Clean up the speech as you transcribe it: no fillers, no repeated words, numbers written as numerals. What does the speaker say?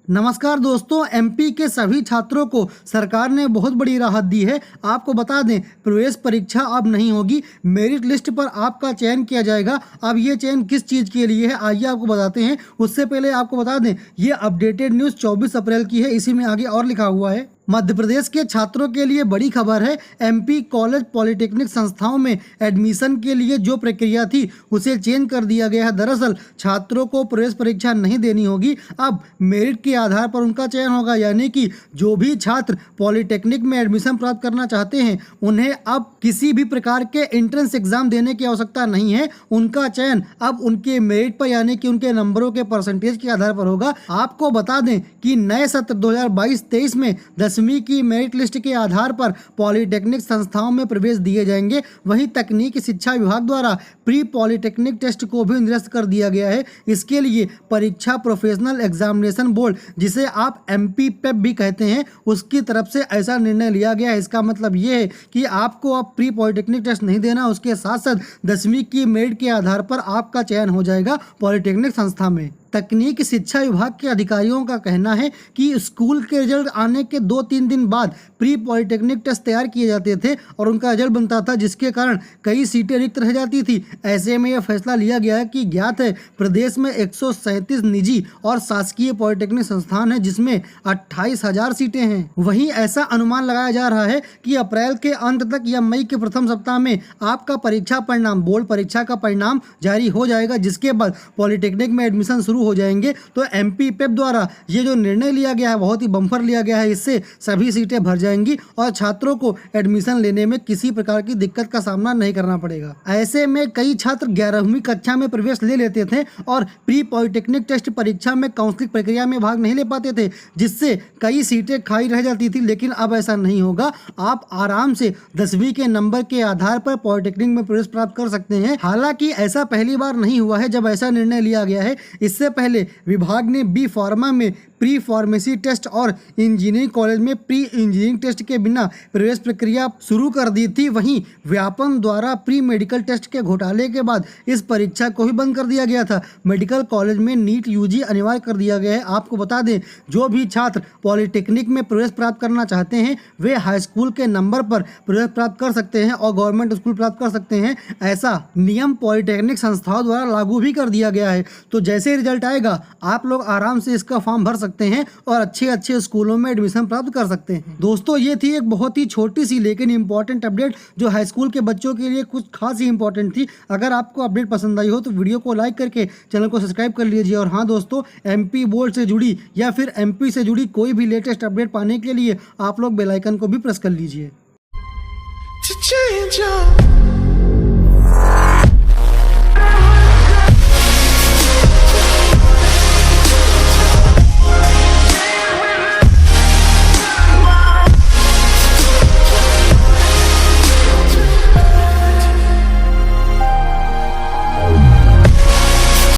नमस्कार दोस्तों, एमपी के सभी छात्रों को सरकार ने बहुत बड़ी राहत दी है। आपको बता दें, प्रवेश परीक्षा अब नहीं होगी, मेरिट लिस्ट पर आपका चयन किया जाएगा। अब ये चयन किस चीज़ के लिए है आइए आपको बताते हैं। उससे पहले आपको बता दें, ये अपडेटेड न्यूज़ 24 अप्रैल की है। इसी में आगे और लिखा हुआ है, मध्य प्रदेश के छात्रों के लिए बड़ी खबर है। एमपी कॉलेज पॉलिटेक्निक संस्थाओं में एडमिशन के लिए जो प्रक्रिया थी उसे चेंज कर दिया गया है। दरअसल छात्रों को प्रवेश परीक्षा नहीं देनी होगी, अब मेरिट के आधार पर उनका चयन होगा। यानी कि जो भी छात्र पॉलिटेक्निक में एडमिशन प्राप्त करना चाहते हैं उन्हें अब किसी भी प्रकार के एंट्रेंस एग्जाम देने की आवश्यकता नहीं है। उनका चयन अब उनके मेरिट पर यानी कि उनके नंबरों के परसेंटेज के आधार पर होगा। आपको बता दें कि नए सत्र 2022-23 में 10वीं की मेरिट लिस्ट के आधार पर पॉलिटेक्निक संस्थाओं में प्रवेश दिए जाएंगे। वहीं तकनीकी शिक्षा विभाग द्वारा प्री पॉलिटेक्निक टेस्ट को भी निरस्त कर दिया गया है। इसके लिए परीक्षा प्रोफेशनल एग्जामिनेशन बोर्ड, जिसे आप एमपीपेप भी कहते हैं, उसकी तरफ से ऐसा निर्णय लिया गया है। इसका मतलब ये है कि आपको अब प्री पॉलिटेक्निक टेस्ट नहीं देना, उसके साथ साथ 10वीं की मेरिट के आधार पर आपका चयन हो जाएगा पॉलिटेक्निक संस्था में। तकनीक शिक्षा विभाग के अधिकारियों का कहना है कि स्कूल के रिजल्ट आने के 2-3 दिन बाद प्री पॉलिटेक्निक टेस्ट तैयार किए जाते थे और उनका रिजल्ट बनता था, जिसके कारण कई सीटें रिक्त रह जाती थी। ऐसे में यह फैसला लिया गया है कि ज्ञात है प्रदेश में 137 निजी और शासकीय पॉलिटेक्निक संस्थान है, जिसमें 28,000 सीटें हैं। वहीं ऐसा अनुमान लगाया जा रहा है कि अप्रैल के अंत तक या मई के प्रथम सप्ताह में आपका परीक्षा परिणाम, बोर्ड परीक्षा का परिणाम जारी हो जाएगा, जिसके बाद पॉलिटेक्निक में एडमिशन शुरू हो जाएंगे। तो एमपीपेप द्वारा ये जो निर्णय लिया गया है बहुत ही बम्पर लिया गया है। इससे सभी सीटें भर जाएंगी और छात्रों को एडमिशन लेने में किसी प्रकार की दिक्कत का सामना नहीं करना पड़ेगा। ऐसे में कई छात्र 11वीं कक्षा में प्रवेश ले लेते थे और प्री पॉलिटेक्निक टेस्ट परीक्षा में काउंसलिंग प्रक्रिया में भाग नहीं ले पाते थे, जिससे कई सीटें खाली रह जाती थी। लेकिन अब ऐसा नहीं होगा, आप आराम से 10वीं के नंबर के आधार पर पॉलिटेक्निक में प्रवेश प्राप्त कर सकते हैं। हालांकि ऐसा पहली बार नहीं हुआ है जब ऐसा निर्णय लिया गया है। इससे पहले विभाग ने बी फार्मा में प्री फार्मेसी टेस्ट और इंजीनियरिंग कॉलेज में प्री इंजीनियरिंग टेस्ट के बिना प्रवेश प्रक्रिया शुरू कर दी थी। वहीं व्यापम द्वारा प्री मेडिकल टेस्ट के घोटाले के बाद इस परीक्षा को भी बंद कर दिया गया था। मेडिकल कॉलेज में नीट यूजी अनिवार्य कर दिया गया है। आपको बता दें, जो भी छात्र पॉलिटेक्निक में प्रवेश प्राप्त करना चाहते हैं वे हाई स्कूल के नंबर पर प्रवेश प्राप्त कर सकते हैं और गवर्नमेंट स्कूल प्राप्त कर सकते हैं। ऐसा नियम पॉलिटेक्निक संस्थाओं द्वारा लागू भी कर दिया गया है। तो जैसे रिजल्ट आएगा आप लोग आराम से इसका फॉर्म भर सकते हैं और अच्छे स्कूलों में एडमिशन प्राप्त कर सकते हैं। दोस्तों, ये थी एक बहुत ही छोटी सी लेकिन इंपॉर्टेंट अपडेट जो हाई स्कूल के बच्चों के लिए कुछ खास ही इंपॉर्टेंट थी। अगर आपको अपडेट पसंद आई हो तो वीडियो को लाइक करके चैनल को सब्सक्राइब कर लीजिए। और हाँ दोस्तों, एमपी बोर्ड से जुड़ी या फिर एमपी से जुड़ी कोई भी लेटेस्ट अपडेट पाने के लिए आप लोग बेल आइकन को भी प्रेस कर लीजिए।